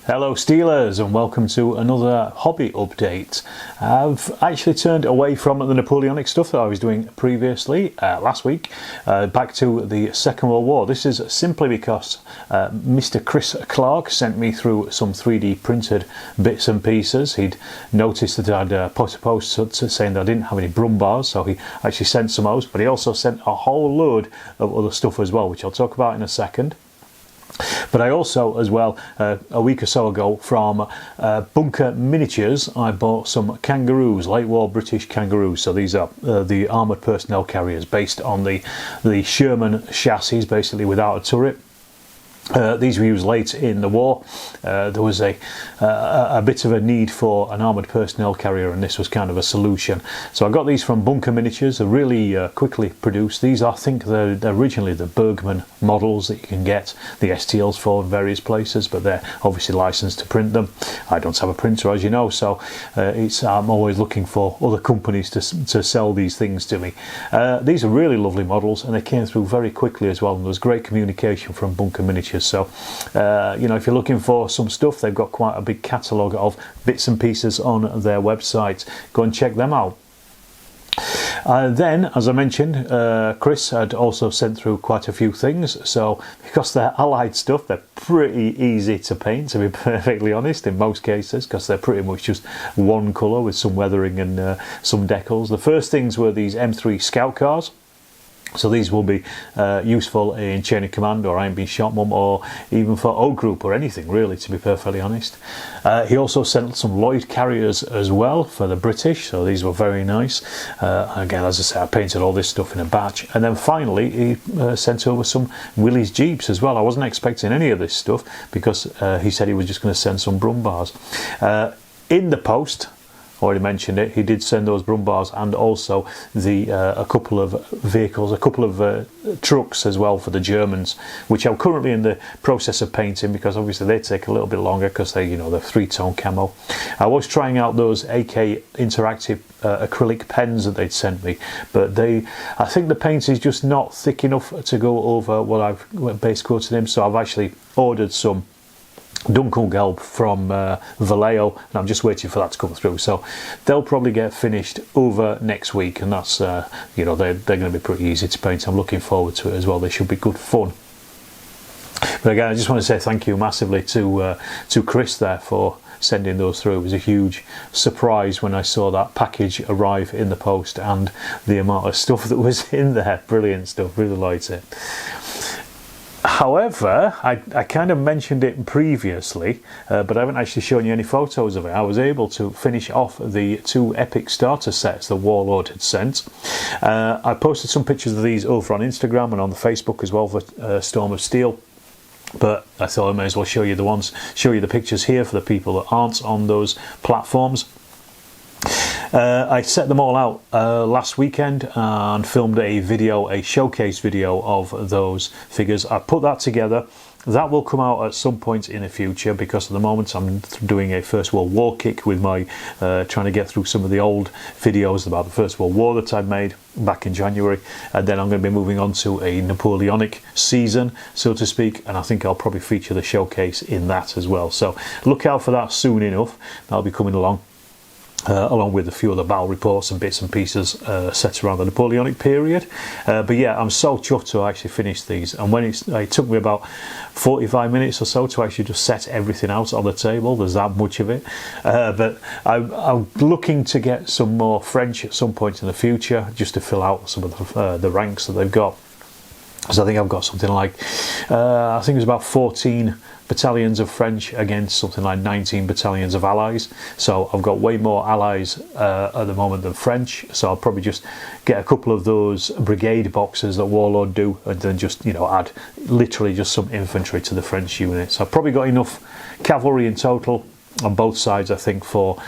Hello Steelers, and welcome to another hobby update. I've actually turned away from the Napoleonic stuff that I was doing previously last week, back to the Second World War. This is simply because Mr. Chris Clark sent me through some 3D printed bits and pieces. He'd noticed that I'd put a post saying that I didn't have any brum bars, so he actually sent some of those, but he also sent a whole load of other stuff as well, which I'll talk about in a second. But I also, as well, a week or so ago from Bunker Miniatures, I bought some kangaroos, late war British kangaroos. So these are the armoured personnel carriers based on the Sherman chassis, basically without a turret. These were used late in the war. There was a bit of a need for an armoured personnel carrier, and this was kind of a solution. So I got these from Bunker Miniatures. They're really quickly produced. These, I think, they're originally the Bergman models that you can get the STLs for in various places, but they're obviously licensed to print them. I don't have a printer, as you know, so I'm always looking for other companies to sell these things to me. These are really lovely models, and they came through very quickly as well, and there was great communication from Bunker Miniatures. So, you know, if you're looking for some stuff, they've got quite a big catalogue of bits and pieces on their website. Go and check them out. Then, as I mentioned, Chris had also sent through quite a few things. So, because they're allied stuff, they're pretty easy to paint, to be perfectly honest, in most cases, because they're pretty much just one colour with some weathering and some decals. The first things were these M3 Scout cars. So these will be useful in Chain of Command or Iron Beam Shot Mum, or even for O Group or anything really, to be perfectly honest. He also sent some Lloyd carriers as well for the British, so these were very nice. Again, as I say, I painted all this stuff in a batch. And then finally he sent over some Willys Jeeps as well. I wasn't expecting any of this stuff because he said he was just going to send some brum bars. In the post, already mentioned it, he did send those brum bars and also a couple of vehicles, a couple of trucks as well for the Germans, which I'm currently in the process of painting, because obviously they take a little bit longer because they're 3-tone camo. I was trying out those AK interactive acrylic pens that they'd sent me, but I think the paint is just not thick enough to go over what I've base coated them, so I've actually ordered some Dunkelgelb from Vallejo, and I'm just waiting for that to come through. So they'll probably get finished over next week, and that's they're going to be pretty easy to paint. I'm looking forward to it as well. They should be good fun. But again, I just want to say thank you massively to Chris there for sending those through. It was a huge surprise when I saw that package arrive in the post and the amount of stuff that was in there. Brilliant stuff, really liked it. However, I kind of mentioned it previously, but I haven't actually shown you any photos of it. I was able to finish off the 2 epic starter sets that Warlord had sent. I posted some pictures of these over on Instagram and on the Facebook as well for Storm of Steel. But I thought I may as well show you the pictures here for the people that aren't on those platforms. I set them all out last weekend and filmed a showcase video of those figures. I put that together. That will come out at some point in the future, because at the moment I'm doing a First World War kick with my trying to get through some of the old videos about the First World War that I made back in January, and then I'm going to be moving on to a Napoleonic season, so to speak, and I think I'll probably feature the showcase in that as well. So look out for that soon enough. That'll be coming along. Along with a few other battle reports and bits and pieces set around the Napoleonic period. But yeah, I'm so chuffed to actually finish these, and when it took me about 45 minutes or so to actually just set everything out on the table. There's that much of it. But I'm looking to get some more French at some point in the future, just to fill out some of the ranks that they've got. So I think I've got something like, I think it's about 14 battalions of French against something like 19 battalions of Allies. So I've got way more Allies at the moment than French. So I'll probably just get a couple of those brigade boxes that Warlord do, and then just add literally just some infantry to the French units. So I've probably got enough cavalry in total on both sides, I think, for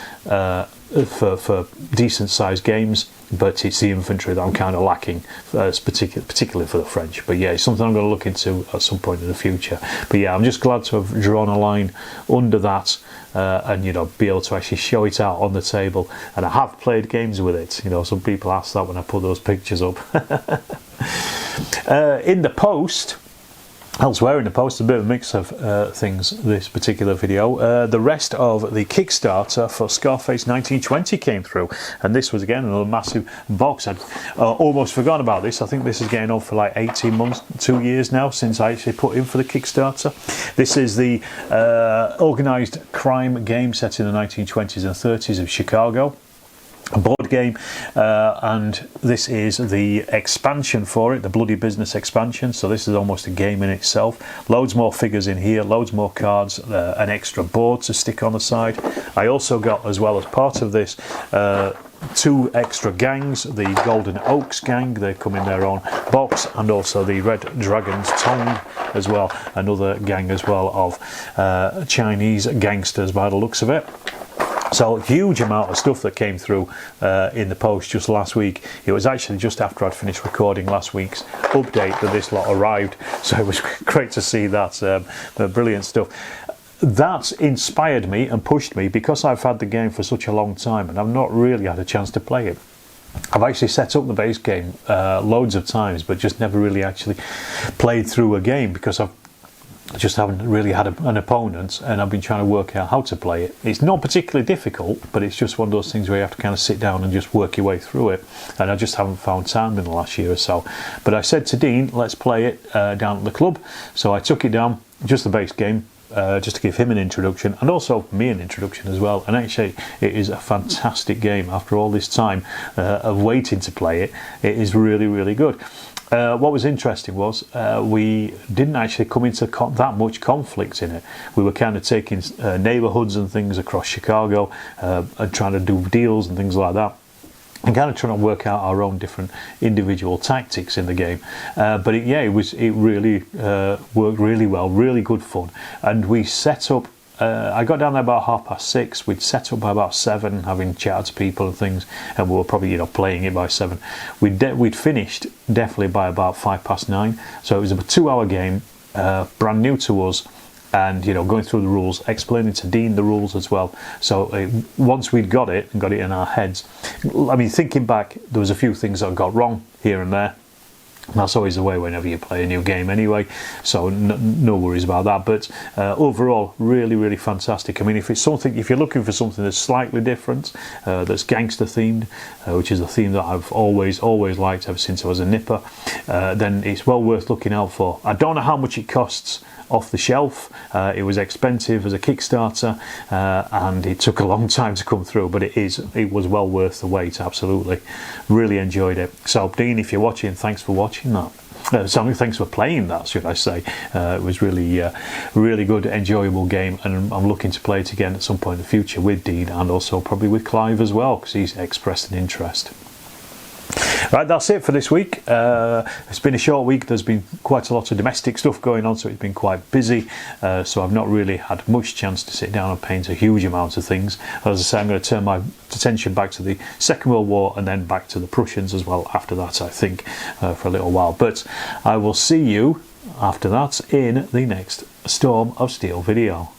decent sized games. But it's the infantry that I'm kind of lacking, particularly for the French. But yeah, it's something I'm going to look into at some point in the future. But yeah, I'm just glad to have drawn a line under that and be able to actually show it out on the table. And I have played games with it. Some people ask that when I put those pictures up. In the post, Elsewhere in the post, a bit of a mix of things this particular video. The rest of the Kickstarter for Scarface 1920 came through, and this was again another massive box. I'd almost forgotten about this. I think this is getting on for like 18 months, 2 years now since I actually put in for the Kickstarter. This is the organised crime game set in the 1920s and 30s of Chicago. A board game, and this is the expansion for it, the Bloody Business expansion. So this is almost a game in itself. Loads more figures in here, loads more cards, an extra board to stick on the side. I also got, as well as part of this, 2 extra gangs, the Golden Oaks gang, they come in their own box, and also the Red Dragon's Tongue as well, another gang as well of Chinese gangsters by the looks of it. So huge amount of stuff that came through in the post just last week. It was actually just after I'd finished recording last week's update that this lot arrived, so it was great to see that. Brilliant stuff. That inspired me and pushed me, because I've had the game for such a long time and I've not really had a chance to play it. I've actually set up the base game loads of times, but just never really actually played through a game, because I just haven't really had an opponent, and I've been trying to work out how to play it. It's not particularly difficult, but it's just one of those things where you have to kind of sit down and just work your way through it, and I just haven't found time in the last year or so. But I said to Dean, let's play it down at the club, so I took it down, just the base game, just to give him an introduction, and also me an introduction as well. And actually it is a fantastic game. After all this time of waiting to play it, it is really, really good. What was interesting was we didn't actually come into that much conflict in it. We were kind of taking neighbourhoods and things across Chicago and trying to do deals and things like that, and kind of trying to work out our own different individual tactics in the game. But it really worked really well, really good fun. And we set up, I got down there about 6:30. We'd set up by about 7, having chatted to people and things, and we were probably playing it by 7. We'd finished definitely by about 9:05. So it was a 2-hour game, brand new to us, and going through the rules, explaining to Dean the rules as well. So once we'd got it and got it in our heads, I mean, thinking back, there was a few things that I got wrong here and there. That's always the way whenever you play a new game anyway, so no worries about that. But overall, really, really fantastic. I mean, if you're looking for something that's slightly different, that's gangster themed, which is a theme that I've always liked ever since I was a nipper, then it's well worth looking out for. I don't know how much it costs off the shelf. It was expensive as a Kickstarter, and it took a long time to come through, but it was well worth the wait. Absolutely, really enjoyed it. So Dean, if you're watching, thanks for watching that. Thanks for playing that, should I say. It was really really good, enjoyable game, and I'm looking to play it again at some point in the future with Dean, and also probably with Clive as well, because he's expressed an interest. Right, that's it for this week. It's been a short week. There's been quite a lot of domestic stuff going on, so it's been quite busy. So I've not really had much chance to sit down and paint a huge amount of things. As I say, I'm going to turn my attention back to the Second World War, and then back to the Prussians as well after that, I think, for a little while. But I will see you after that in the next Storm of Steel video.